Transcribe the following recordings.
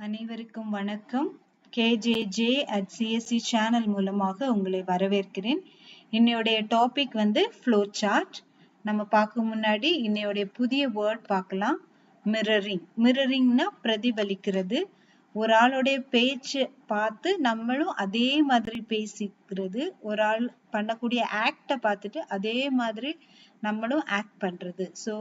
அனைவருக்கும் வணக்கம். KJJ at CSC channel மூலமாக உங்களை வரவேற்கிறேன். இன்னையோடைய டாபிக் ஃப்ளோ சார்ட். நம்ம பார்க்க முன்னாடி இன்னையோடைய புதிய வேர்ட் பார்க்கலாம். மிரரிங். மிரரிங்னா பிரதிபலிக்கிறது. ஒரு ஆளுடைய பேச்சு பார்த்து நம்மளும் அதே மாதிரி பேசிக்கிறது. ஒரு ஆள் பண்ணக்கூடிய ஆக்ட பார்த்துட்டு அதே மாதிரி நம்மளும் ஆக்ட் பண்றது. ஸோ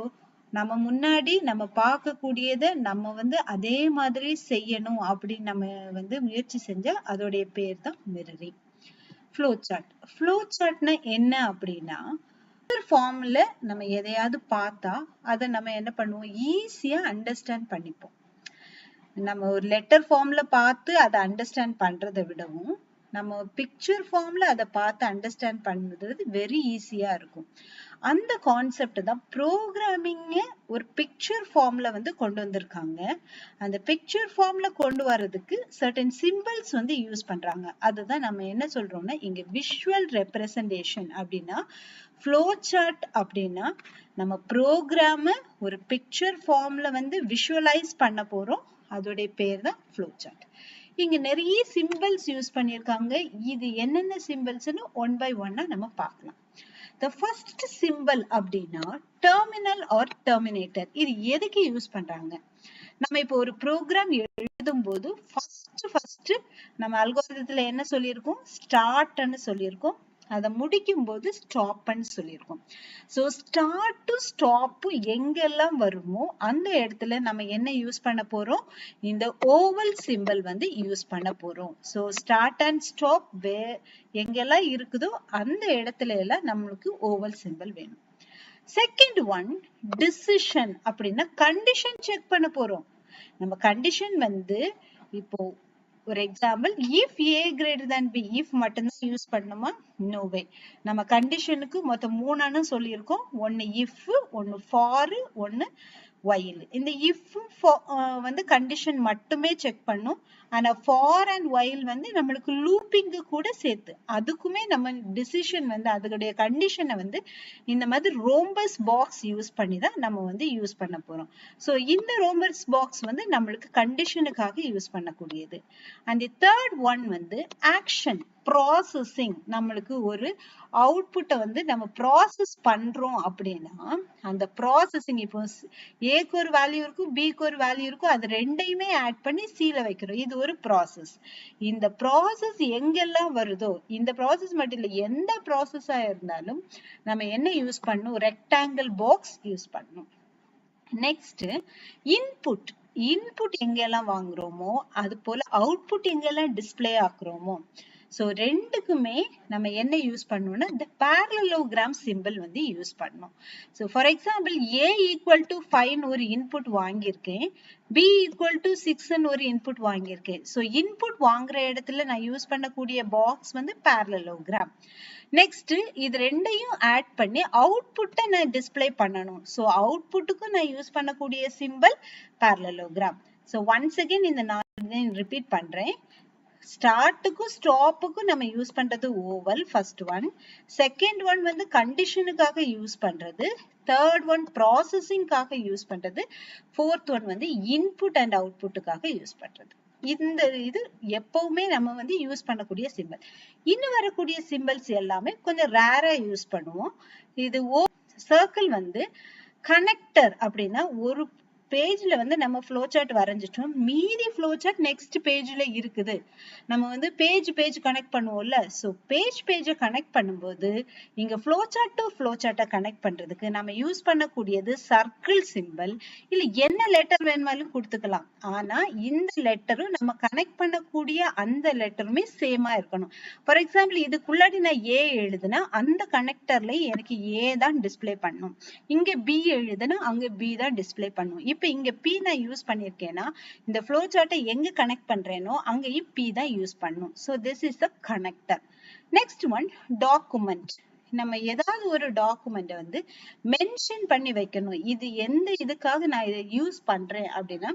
நம்ம முன்னாடி நம்ம பார்க்கக்கூடியதை நம்ம அதே மாதிரி செய்யணும் அப்படின்னு நம்ம முயற்சி செஞ்சா அதோடைய பேர் தான் மிரரிங். Flow chart. ஃப்ளோ சார்ட்னா என்ன அப்படின்னா, ஃபார்ம்ல நம்ம எதையாவது பார்த்தா அதை நம்ம என்ன பண்ணுவோம், ஈஸியா அண்டர்ஸ்டாண்ட் பண்ணிப்போம். நம்ம ஒரு லெட்டர் ஃபார்ம்ல பார்த்து அதை அண்டர்ஸ்டாண்ட் பண்றதை விடவும் நம்ம பிக்சர் ஃபார்ம்ல அதை பார்த்து அண்டர்ஸ்டாண்ட் பண்றது வெரி ஈஸியா இருக்கும். அந்த கான்செப்ட் தான் ப்ரோக்ராமிங்க ஒரு பிக்சர் ஃபார்ம்ல கொண்டு வந்திருக்காங்க. அந்த பிக்சர் ஃபார்ம்ல கொண்டு வர்றதுக்கு சர்டன் சிம்பிள்ஸ் யூஸ் பண்றாங்க. அதுதான் நம்ம என்ன சொல்றோம்னா இங்க விஷுவல் ரெப்ரசன்டேஷன் அப்படின்னா, ஃப்ளோ சார்ட் அப்படின்னா நம்ம ப்ரோக்ராம ஒரு பிக்சர் ஃபார்ம்ல விஷுவலைஸ் பண்ண போறோம். அதோடைய பேர் தான் ஃப்ளோ சார்ட். இங்க நிறைய சிம்பிள்ஸ் யூஸ் பண்ணிருக்காங்க. இது என்னென்ன சிம்பிள்ஸ்னு ஒன் பை ஒன்னா நம்ம பார்க்கலாம். The first symbol அப்படின்னா terminal or terminator. இது எதுக்கு யூஸ் பண்றாங்க? நம்ம இப்போ ஒரு ப்ரோக்ராம் எழுதும் போது ஃபர்ஸ்ட் நம்ம அல்காரிதத்துல என்ன சொல்லியிருக்கோம், ஸ்டார்ட்னு சொல்லியிருக்கோம். அதை முடிக்கும் போது ஸ்டாப்னு சொல்லியிருக்கோம். ஸோ ஸ்டார்ட் டு ஸ்டாப் எங்கெல்லாம் வருமோ அந்த இடத்துல நம்ம என்ன யூஸ் பண்ண போறோம், இந்த ஓவல் சிம்பிள் யூஸ் பண்ண போறோம். ஸோ ஸ்டார்ட் அண்ட் ஸ்டாப் எங்கெல்லாம் இருக்குதோ அந்த இடத்துல எல்லாம் நம்மளுக்கு ஓவல் சிம்பிள் வேணும். செகண்ட் ஒன் டிசிஷன் அப்படின்னா கண்டிஷன் செக் பண்ண போறோம். நம்ம கண்டிஷன் இப்போ ஒரு example, if A greater than B, if மட்டும்தான் யூஸ் பண்ணணுமா? No way. நம்ம கண்டிஷனுக்கு மொத்தம் 3 சொல்லியிருக்கோம். ஒன்னு இஃப், ஒன்னு ஃபார், ஒன்னு while. இந்த இஃப் கண்டிஷன் மட்டுமே செக் பண்ணும். ஆனா ஃபார் அண்ட் while நம்மளுக்கு லூப்பிங் கூட சேர்த்து அதுக்குமே நம்ம டிசிஷன் அதோடைய கண்டிஷனை இந்த மாதிரி ரோம்பஸ் பாக்ஸ் யூஸ் பண்ணி தான் நம்ம யூஸ் பண்ண போறோம். ஸோ இந்த ரோம்பஸ் பாக்ஸ் நம்மளுக்கு கண்டிஷனுக்காக யூஸ் பண்ணக்கூடியது. And the third one action processing. நம்மளுக்கு ஒரு அவுட்புட்டை நம்ம ப்ராசஸ் பண்றோம் அப்படின்னா அந்த ப்ராசஸிங், இப்போ ஏக்கு ஒரு வேல்யூ இருக்கும், பிக்கு ஒரு வேல்யூ இருக்கும், அது ரெண்டையுமே ஆட் பண்ணி சீல வைக்கிறோம். இது ஒரு ப்ராசஸ். இந்த ப்ராசஸ் எங்கெல்லாம் வருதோ, இந்த ப்ராசஸ் மட்டும் இல்லை, எந்த ப்ராசஸா இருந்தாலும் நம்ம என்ன யூஸ் பண்ணணும், ரெக்டாங்கிள் பாக்ஸ் யூஸ் பண்ணணும். Next input. இன்புட் எங்கெல்லாம் வாங்குறோமோ அது போல அவுட்புட் எங்கெல்லாம் டிஸ்பிளே ஆக்குறோமோ, சோ ரெண்டுக்குமே நம்ம என்ன யூஸ் பண்ணணும்னா இந்த parallelogram சிம்பிள் யூஸ் பண்ணணும். So for example a equal to 5 ஒரு இன்புட் வாங்கியிருக்கேன், b ஈக்குவல் டு 6 ஒரு இன்புட் வாங்கியிருக்கேன். சோ இன்புட் வாங்குற இடத்துல நான் யூஸ் பண்ணக்கூடிய பாக்ஸ் parallelogram. நெக்ஸ்ட் இது ரெண்டையும் ஆட் பண்ணி அவுட்புட்டை நான் டிஸ்பிளே பண்ணணும். சோ அவுட்புட்டுக்கும் நான் யூஸ் பண்ணக்கூடிய simple parallelogram. So once again இந்த நான் ரிப்பீட் பண்றேன். ஸ்டார்ட்டுக்கும் ஸ்டாப்புக்கும் நம்ம யூஸ் பண்றது oval, first one. Second one கண்டிஷனுக்காக யூஸ் பண்றது. தேர்ட் ஒன் ப்ராசஸிங்காக யூஸ் பண்றது. ஃபோர்த் ஒன் இன்புட் அண்ட் அவுட்புட்டுக்காக யூஸ் பண்றது. இந்த இது எப்பவுமே நம்ம யூஸ் பண்ணக்கூடிய சிம்பிள். இன்னும் வரக்கூடிய சிம்பிள்ஸ் எல்லாமே கொஞ்சம் ரேரா யூஸ் பண்ணுவோம். இது சர்க்கிள் கனெக்டர் அப்படின்னா ஒரு பேஜ்ல நம்ம ஃப்ளோ சார்ட் வரைஞ்சிட்டோம், மீதி ஃப்ளோ சார்ட் நெக்ஸ்ட் பேஜ்ல இருக்குது. நம்ம பேஜ் கனெக்ட் பண்ணுவோம்ல, சோ பேஜை கனெக்ட் பண்ணும்போது இங்க ஃப்ளோ சார்ட் டு ஃப்ளோ சார்ட்டை கனெக்ட் பண்றதுக்கு நம்ம யூஸ் பண்ணக்கூடியது சர்க்கிள் சிம்பிள். இல்ல என்ன லெட்டர் வேணுமாலும் கொடுத்துக்கலாம். ஆனா இந்த லெட்டரும் நம்ம கனெக்ட் பண்ணக்கூடிய அந்த லெட்டருமே சேமா இருக்கணும். ஃபார் எக்ஸாம்பிள் இதுக்குள்ளாடி நான் ஏ எழுதுனா அந்த கனெக்டர்ல எனக்கு ஏ தான் டிஸ்பிளே பண்ணும். இங்க பி எழுதுனா அங்க பி தான் டிஸ்பிளே பண்ணும். இப்ப இங்க P நான் யூஸ் பண்ணிருக்கேன்னா இந்த ஃப்ளோ சார்ட்டை எங்க கனெக்ட் பண்றேனோ அங்கேயும் P தான் யூஸ் பண்ணும். So this is the connector. Next one document. நம்ம ஏதாவது ஒரு டாக்குமெண்ட் மென்ஷன் பண்ணி வைக்கணும். இது எந்த இதுக்காக நான் இதை யூஸ் பண்றேன் அப்படின்னா,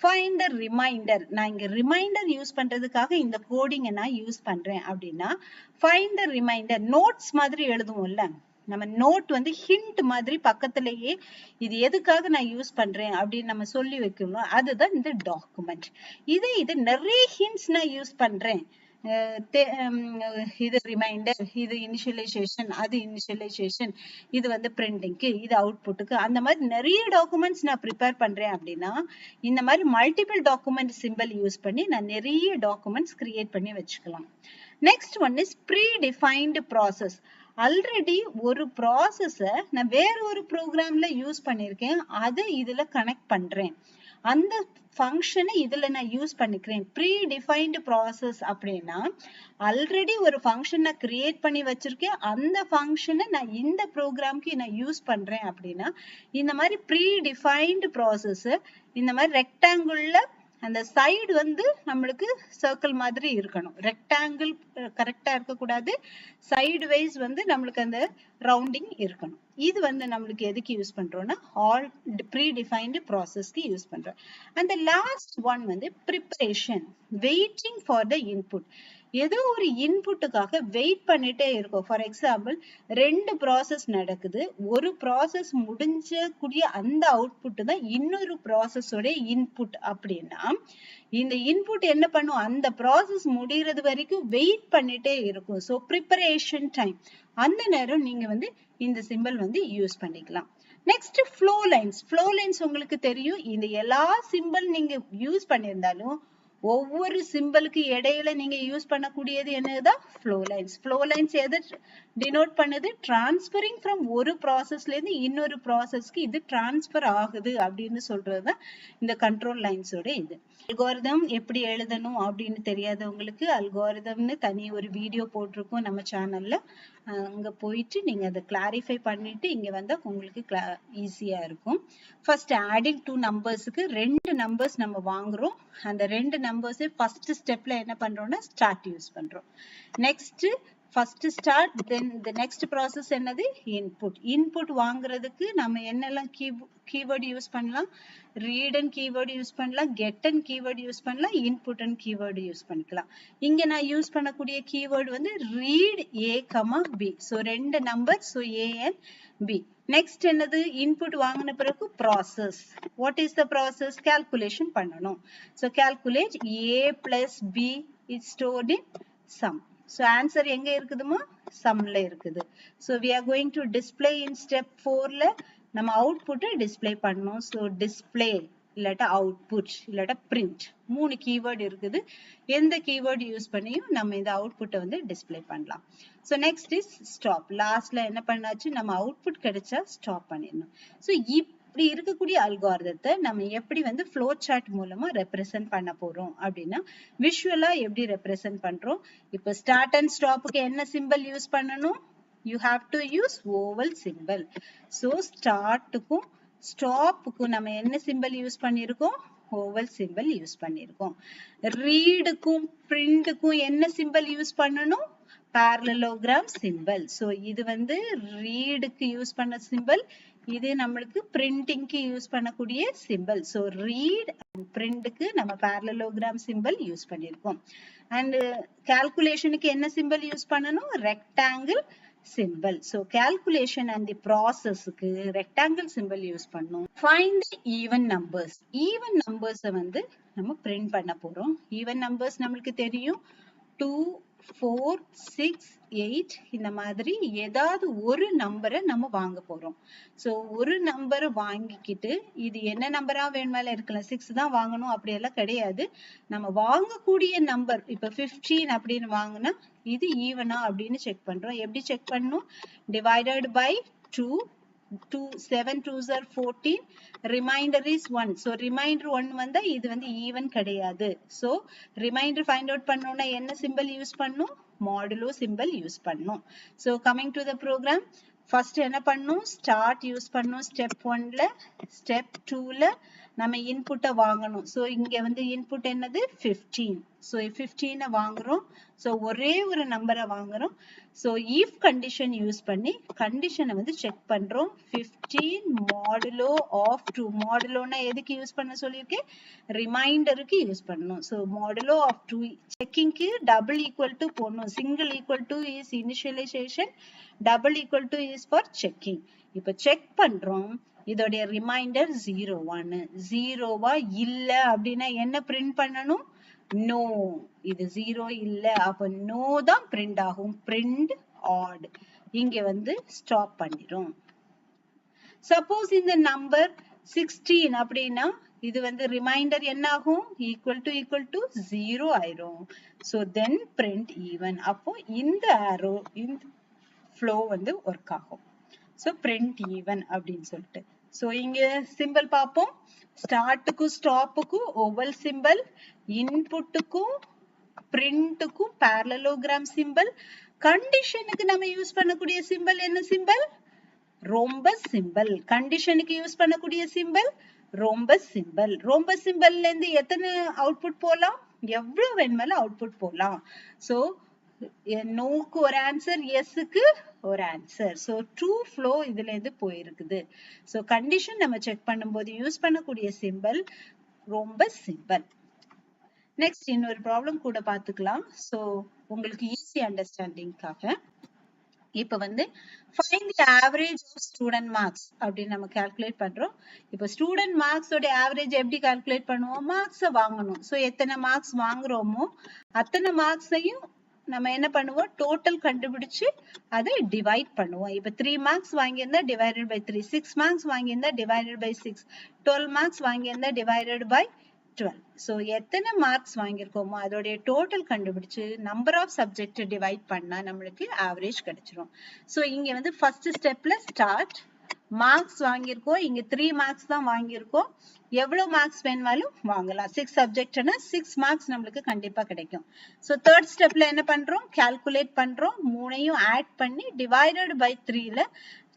ஃபைண்ட் த ரிமைண்டர். நான் இங்க ரிமைண்டர் யூஸ் பண்றதுக்காக இந்த கோடிங்கை நான் யூஸ் பண்றேன் அப்படின்னா, ஃபைண்ட் த ரிமைண்டர். நோட்ஸ் மாதிரி எழுதுவோம்ல, நம்ம நோட் வந்து ஹிண்ட் மாதிரி பக்கத்திலேயே இது எதுக்காக நான் யூஸ் பண்றேன் அப்படின்னு நம்ம சொல்லி வைக்கணும். அதுதான் இந்த டாக்குமெண்ட். இது நிறைய ஹிண்ட்ஸ் நான் யூஸ் பண்றேன். இது ரிமைண்டர், இது இனிஷியலைசேஷன், அது இனிஷியலைசேஷன், இது வந்து பிரிண்டிங்க்கு, இது அவுட்புட்டுக்கு, அந்த மாதிரி நிறைய டாக்குமெண்ட்ஸ் நான் ப்ரிப்பேர் பண்றேன் அப்படின்னா இந்த மாதிரி மல்டிபிள் டாக்குமெண்ட் சிம்பிள் யூஸ் பண்ணி நான் நிறைய டாக்குமெண்ட்ஸ் கிரியேட் பண்ணி வச்சுக்கலாம். Next one is predefined process. Already ஒரு ப்ராசஸை நான் வேற ஒரு ப்ரோக்ராம்ல யூஸ் பண்ணியிருக்கேன், அதை இதுல கனெக்ட் பண்றேன், அந்த ஃபங்க்ஷனை இதுல நான் யூஸ் பண்ணிக்கிறேன். ப்ரீ டிஃபைன்டு ப்ராசஸ் அப்படின்னா ஆல்ரெடி ஒரு ஃபங்க்ஷன் நான் கிரியேட் பண்ணி வச்சிருக்கேன், அந்த ஃபங்க்ஷனை நான் இந்த ப்ரோக்ராம்க்கு நான் யூஸ் பண்றேன் அப்படின்னா இந்த மாதிரி ப்ரீ டிஃபைன்டு ப்ராசஸ் இந்த மாதிரி ரெக்டாங்குள்ள அந்த சைடு வந்து நம்மளுக்கு சர்க்கிள் மாதிரி இருக்கணும். ரெக்டாங்கிள் கரெக்டா இருக்கக்கூடாது, சைடு வைஸ் வந்து நம்மளுக்கு அந்த ரவுண்டிங் இருக்கணும். இது வந்து நம்மளுக்கு எதுக்கு யூஸ் பண்றோம்னா ஆல் ப்ரீ டிஃபைன்டு ப்ராசஸ்க்கு யூஸ் பண்றோம். அந்த லாஸ்ட் ஒன் வந்து preparation, waiting for the input. ஏதோ ஒரு இன்புட்டுக்காக வெயிட் பண்ணிட்டே இருக்கும். ஃபார் எக்ஸாம்பிள் 2 ப்ராசஸ் நடக்குது, ஒரு ப்ராசஸ் முடிஞ்ச கூடிய அந்த அவுட்புட் தான் இன்னொரு ப்ராசஸோட இன்புட் அப்படின்னா இந்த இன்புட் என்ன பண்ணும், அந்த ப்ராசஸ் முடிகிறது வரைக்கும் வெயிட் பண்ணிட்டே இருக்கும். ஸோ ப்ரிப்பரேஷன் டைம், அந்த நேரம் நீங்க வந்து இந்த சிம்பிள் வந்து யூஸ் பண்ணிக்கலாம். Next flow lines. Flow lines உங்களுக்கு தெரியும், இந்த எல்லா சிம்பிள் நீங்க யூஸ் பண்ணியிருந்தாலும் ஒவ்வொரு சிம்பிளுக்கு இடையில நீங்க யூஸ் பண்ணக்கூடியது என்னதான் ஃப்ளோ லைன்ஸ். ஃப்ளோ லைன்ஸ் எதை டினோட் பண்ணுது, டிரான்ஸ்பரிங் ஃப்ரம் ஒரு ப்ராசஸ்ல இருந்து இன்னொரு ப்ராசஸ்க்கு இது டிரான்ஸ்பர் ஆகுது அப்படின்னு சொல்றதுதான் இந்த கண்ட்ரோல் லைன்ஸோட இது. அல்காரிதம் எப்படி எழுதணும் அப்படின்னு தெரியாதவங்களுக்கு அல்காரிதம்னு தனி ஒரு வீடியோ போட்டிருக்கோம் நம்ம சேனல்ல, அங்க போயிட்டு நீங்க அதை கிளாரிஃபை பண்ணிட்டு இங்க வந்தா உங்களுக்கு ஈஸியா இருக்கும். ஃபர்ஸ்ட் ஆடிங் 2 நம்பர்ஸ்க்கு 2 நம்பர்ஸ் நம்ம வாங்குறோம், அந்த 2 நம்பர்ஸ் ஃபர்ஸ்ட் ஸ்டெப்ல என்ன பண்றோம்னா ஸ்டார்ட் யூஸ் பண்றோம். Next first start, then the next process என்னது இன்புட். இன்புட் வாங்குறதுக்கு நம்ம என்னெல்லாம் கீவேர்ட் யூஸ் பண்ணலாம், ரீட் அண்ட் கீவேர்ட் யூஸ் பண்ணலாம், கெட் அண்ட் கீவேர்ட் யூஸ் பண்ணலாம், இன்புட் அண்ட் கீவேர்ட் யூஸ் பண்ணிக்கலாம். இங்க நான் யூஸ் பண்ணக்கூடிய கீவேர்ட் வந்து read a, b. So 2 number, so a and b. Next என்னது, இன்புட் வாங்கின பிறகு process. What is the process, calculation பண்ணணும். So calculate a plus b is stored in sum. So answer எங்க இருக்குதுமா, sumல இருக்குது. So we are going to display in step 4ல நம்ம அவுட்புட்டை display பண்ணணும். ஸோ டிஸ்பிளே இல்லாட்டா அவுட்புட் இல்லாட்டா பிரிண்ட், 3 கீவேர்ட் இருக்குது. எந்த கீவேர்ட் யூஸ் பண்ணியும் நம்ம இந்த அவுட்புட்டை வந்து டிஸ்பிளே பண்ணலாம். So next is stop. லாஸ்ட்ல என்ன பண்ணாச்சு, நம்ம அவுட்புட் கிடைச்சா ஸ்டாப் பண்ணிடணும். ஸோ இப்படி இருக்கக்கூடிய அல்காரிதத்தை நம்ம எப்படி வந்து ஃப்ளோ சார்ட் மூலமா ரெப்ரசென்ட் பண்ண போறோம் அப்படின்னா விஷுவலா எப்படி ரெப்ரசென்ட் பண்றோம். இப்போ ஸ்டார்ட் அண்ட் ஸ்டாப்புக்கு என்ன சிம்பிள் யூஸ் பண்ணணும், you have to use oval symbol. So startக்கும் ஸ்டாப்புக்கும் நம்ம என்ன சிம்பிள் யூஸ் பண்ணிருக்கோம், ஓவல் சிம்பிள் யூஸ் பண்ணிருக்கோம். ரீடுக்கும் பிரிண்ட்க்கும் என்ன சிம்பிள் யூஸ் பண்ணணும், parallelogram symbol. So இது வந்து ரீடுக்கு யூஸ் பண்ண சிம்பிள், இது நம்மளுக்கு பிரிண்டிங்க்கு யூஸ் பண்ணக்கூடிய சிம்பிள். ஸோ ரீட் அண்ட் பிரிண்ட்க்கு நம்ம parallelogram symbol யூஸ் பண்ணிருக்கோம். அண்ட் கால்குலேஷனுக்கு என்ன சிம்பிள் யூஸ் பண்ணணும், rectangle symbol. So calculation and the process க்கு rectangle symbol யூஸ் பண்ணோம். Find the even numbers. Even numbers வந்து நம்ம print பண்ண போறோம். Even numbers நம்மளுக்கு தெரியும் 2, 4, 6, 8 இந்த மாதிரி ஏதாவது ஒரு நம்பரை நம்ம வாங்க போறோம். சோ ஒரு நம்பரை வாங்கிக்கிட்டு இது என்ன நம்பரா வேணுமால இருக்கலாம், 6 தான் வாங்கணும் அப்படியெல்லாம் கிடையாது. நம்ம வாங்கக்கூடிய நம்பர் இப்ப 15 அப்படின்னு வாங்கினா இது ஈவனா அப்படின்னு செக் பண்றோம். எப்படி செக் பண்ணணும், divided by 2, 7 2s are 14, remainder is 1. so remainder 1 வந்தா இது வந்து ஈவன் கிடையாது. so remainder find out பண்ணனும்னா என்ன சிம்பல் யூஸ் பண்ணனும், மாடுலோ சிம்பல் யூஸ் பண்ணனும். so coming to the program, first என்ன பண்ணனும், start யூஸ் பண்ணனும் step 1ல, step 2ல நம்ம இன்புட்டை வாங்கணும். ஸோ இங்க வந்து இன்புட் என்னது 15. ஸோ 15 வாங்குறோம். ஸோ ஒரே ஒரு நம்பரை வாங்குறோம். ஸோ இஃப் கண்டிஷன் யூஸ் பண்ணி கண்டிஷனை வந்து செக் பண்றோம். 15 மாடுலோ ஆஃப் 2. மாடுலோனா எதுக்கு யூஸ் பண்ண சொல்லியிருக்கேன்? ரிமைண்டருக்கு யூஸ் பண்ணணும். ஸோ மாடுலோ ஆஃப் 2 செக்கிங்க்கு டபுள் ஈக்குவல் டு போடணும். Single equal to is initialization, double equal to is for checking. இப்ப செக் பண்றோம். இதோடைய ரிமைண்டர் 0 0வா இல்ல அப்படின்னா என்ன பிரிண்ட் பண்ணணும்? நோ. இது 0 இல்ல, அப்ப நோ தான் பிரிண்ட் ஆகும். Print out. இங்க வந்து ஸ்டாப் பண்ணிரும். சப்போஸ் இந்த நம்பர் 16 அப்படின்னா இது வந்து ரிமைண்டர் என்ன ஆகும்? ஈக்குவல் டு 0 ஆயிரும். சோ தென் பிரிண்ட் ஈவன். அப்போ இந்த arrow இந்த flow வந்து ஒர்க் ஆகும். சோ பிரிண்ட் ஈவன் அப்படின்னு சொல்லிட்டு. சோ இங்க சிம்பிள் பார்ப்போம். ஸ்டார்ட்டுக்கும் ஸ்டாப்புக்கும் ஓவல் சிம்பிள், இன்புட்டுக்கும் பிரிண்ட்டுக்கும் parallelogram சிம்பிள், கண்டிஷனுக்கு நம்ம யூஸ் பண்ணக்கூடிய சிம்பிள் என்ன சிம்பிள்? Rhombus simple. கண்டிஷனுக்கு யூஸ் பண்ணக்கூடிய சிம்பிள் ரோம்பஸ் சிம்பிள். ரோம்பஸ் சிம்பிள்ல இருந்து எத்தனை அவுட்புட் போலாம்? எவ்வளவு வேணுமாலும் அவுட்புட் போலாம். சோ நோக்கு ஒரு ஆன்சர், எஸ்க்கு ஒரு ஆன்சர். சோ ட்ரூ ஃப்ளோ இதுல இருந்து போயிருக்குது. சோ கண்டிஷன் நம்ம செக் பண்ணும்போது யூஸ் பண்ணக்கூடிய சிம்பிள் ரோம்பஸ் சிம்பிள். நெக்ஸ்ட் இன்னொரு ப்ராப்ளம் கூட பாத்துக்கலாம். சோ உங்களுக்கு ஈஸி அண்டர்ஸ்டாண்டிங்காக இப்ப வந்து find the average of student marks அப்படின்னு நம்ம கால்குலேட் பண்றோம். இப்ப ஸ்டூடெண்ட் மார்க்ஸ் ஓட ஆவரேஜ் எப்படி கால்குலேட் பண்ணுவோம்? மார்க்ஸை வாங்கணும். சோ எத்தனை மார்க்ஸ் வாங்குறோமோ அத்தனை மார்க்ஸையும் நம்ம என்ன பண்ணுவோம்? டோட்டல் கண்டுபிடிச்சு அதை டிவைட் பண்ணுவோம். இப்ப 3 மார்க்ஸ் வாங்கியிருந்தா டிவைடட் பை 3, 6 மார்க்ஸ் வாங்கியிருந்தா டிவைடட் பை 6, 12 மார்க்ஸ் வாங்கியிருந்தா டிவைடட் பை 12. சோ எத்தனை மார்க்ஸ் வாங்கியிருக்கோமோ அதோடைய டோட்டல் கண்டுபிடிச்சு நம்பர் ஆஃப் சப்ஜெக்ட் டிவைட் பண்ணா நம்மளுக்கு ஆவரேஜ் கிடைச்சிரும். சோ இங்க வந்து ஃபர்ஸ்ட் ஸ்டெப்ல ஸ்டார்ட் மார்க்ஸ் வாங்கியிருக்கோம். இங்க 3 மார்க்ஸ் தான் வாங்கியிருக்கோம். எவ்வளவு மார்க்ஸ் வேணுமாலும் வாங்கலாம். 6 சப்ஜெக்ட்னா 6 மார்க்ஸ் நம்மளுக்கு கண்டிப்பா கிடைக்கும். சோ தேர்ட் ஸ்டெப்ல என்ன பண்றோம்? கால்குலேட் பண்றோம். மூணையும் ஆட் பண்ணி டிவைடட் பை 3ல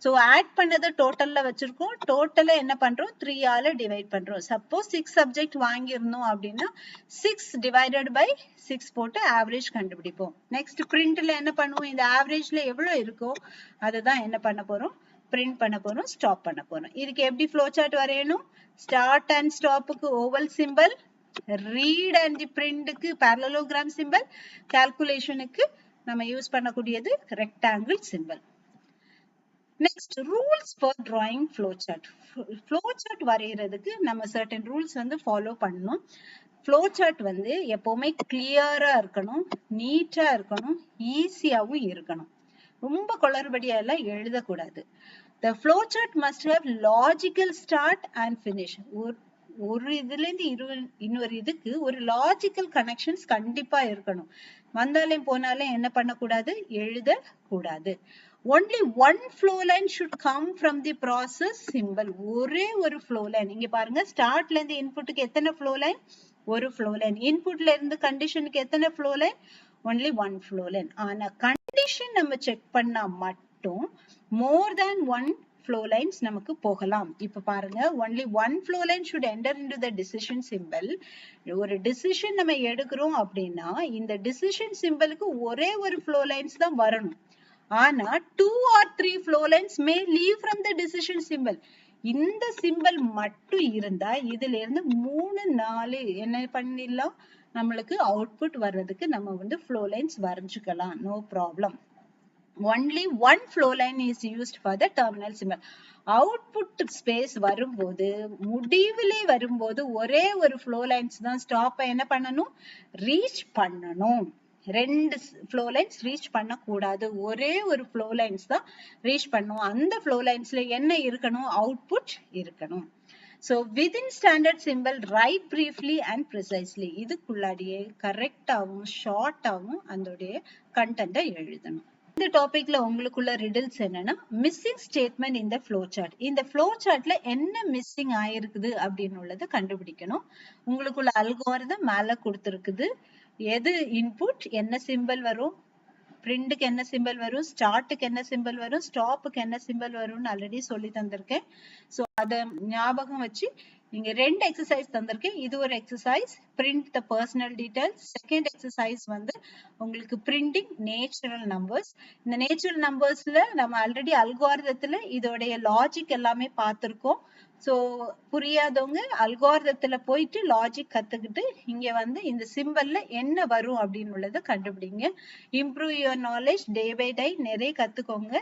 சோ ஆட் பண்ணதை டோட்டல்ல வச்சிருக்கோம். டோட்டல என்ன பண்றோம்? 3 ஆல டிவைட் பண்றோம். சப்போஸ் 6 சப்ஜெக்ட் வாங்கியிருந்தோம் அப்படின்னா 6 டிவைடட் பை 6 போட்டு ஆவரேஜ் கண்டுபிடிப்போம். நெக்ஸ்ட் பிரிண்ட்ல என்ன பண்ணுவோம்? இந்த ஆவரேஜ்ல எவ்வளவு இருக்கோ அதுதான் என்ன பண்ண போறோம்? பிரிண்ட் பண்ண போறோம், ஸ்டாப் பண்ண போறோம். இதுக்கு எப்படி ஃப்ளோ சார்ட் வரையணும்? ஸ்டார்ட் அண்ட் ஸ்டாப்புக்கு ஓவல் சிம்பிள், ரீட் அண்ட் பிரிண்ட்க்கு parallelogram சிம்பிள், கால்குலேஷனுக்கு நம்ம யூஸ் பண்ணக்கூடியது rectangle symbol. Next rules for drawing flow chart. Flow chart வரைகிறதுக்கு நம்ம சர்டன் ரூல்ஸ் வந்து ஃபாலோ பண்ணணும். ஃப்ளோ சார்ட் வந்து எப்பவுமே கிளியரா இருக்கணும், நீட்டா இருக்கணும், ஈஸியாவும் இருக்கணும். ரொம்ப குளறுபடியா எல்லாம் எழுதக்கூடாது. The flow chart must have logical start and finish. ஒரு இதுல இருந்து இன்னொரு இதுக்கு ஒரு லாஜிக்கல் கனெக்ஷன்ஸ் கண்டிப்பா இருக்கணும். வந்தாலும் போனாலும் என்ன பண்ணக்கூடாது? எழுதக்கூடாது. Only one flow line should come from the process symbol. ஒரே ஒரு flow line. இங்க பாருங்க, ஸ்டார்ட்ல இருந்து இன்புட்டுக்கு எத்தனை flow line? ஒரு flow line. இன்புட்ல இருந்து கண்டிஷனுக்கு எத்தனை flow line? Only one flow line. ஆனா கண்டிஷன் நம்ம செக் பண்ணா மட்டும் more than one flow lines நமக்கு போகலாம். இப்ப பாருங்க, only one flow line should enter into the decision symbol. ஒரு decision நம்ம எடுக்கிறோம் அப்படின்னா இந்த decision symbolக்கு ஒரே ஒரு flow lines தான் வரணும். ஆனா 2 or 3 flow lines may leave from the decision symbol. இந்த சிம்பிள் மட்டும் இருந்தா இதுல இருந்து 3 4 என்ன பண்ணிடலாம்? நம்மளுக்கு அவுட்புட் வர்றதுக்கு நம்ம வந்து flow lines வரைஞ்சுக்கலாம். No problem. Only one flow line is used for the terminal symbol. Output space வரும்போது, முடிவிலே வரும்போது ஒரே ஒரு flow lines தான் ஸ்டாப் என்ன பண்ணணும்? ரீச் பண்ணணும். 2 flow lines ரீச் பண்ணக்கூடாது. ஒரே ஒரு flow lines தான் ரீச் பண்ணும். அந்த flow linesல என்ன இருக்கணும்? அவுட்புட் இருக்கணும். So within standard symbol, write briefly and precisely. இதுக்குள்ளாடியே கரெக்டாவும் ஷார்ட்டாவும் அதோடைய கண்டென்ட்டை எழுதணும். இந்த டாபிக்ல உங்களுக்குள்ள ரிடில்ஸ் என்னன்னா, மிஸ்ஸிங் ஸ்டேட்மெண்ட் இந்த ஃப்ளோ சார்ட். இந்த ஃப்ளோ சார்ட்ல என்ன மிஸ்ஸிங் ஆயிருக்குது அப்படின்னு உள்ளதை கண்டுபிடிக்கணும். உங்களுக்குள்ள அல்காரிதம் மேல கொடுத்திருக்குது. எது இன்புட், என்ன சிம்பிள் வரும், பிரிண்ட்க்கு என்ன சிம்பிள் வரும், ஸ்டார்ட்டுக்கு என்ன சிம்பிள் வரும், ஸ்டாப்புக்கு என்ன சிம்பிள் வரும்னு ஆல்ரெடி சொல்லி தந்திருக்கேன். ஸோ அதை ஞாபகம் வச்சு இங்க 2 எக்ஸசைஸ் தந்திருக்கேன். இது ஒரு எக்ஸசைஸ் பிரிண்ட் த பர்சனல் டீடைல்ஸ். செகண்ட் எக்ஸசைஸ் வந்து உங்களுக்கு பிரிண்டிங் நேச்சுரல் நம்பர்ஸ். இந்த நேச்சுரல் நம்பர்ஸ்ல நம்ம ஆல்ரெடி அல்காரிதத்துல இதோடைய லாஜிக் எல்லாமே பார்த்திருக்கோம். ஸோ புரியாதவங்க அல்காரிதத்துல போயிட்டு லாஜிக் கத்துக்கிட்டு இங்க வந்து இந்த சிம்பல்ல என்ன வரும் அப்படின்னு உள்ளதை கண்டுபிடிங்க. Improve your knowledge day by day, நிறைய கத்துக்கோங்க.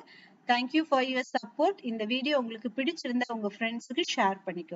Thank you for your support. இந்த வீடியோ உங்களுக்கு பிடிச்சிருந்தா உங்க ஃப்ரெண்ட்ஸுக்கு ஷேர் பண்ணிக்கோங்க.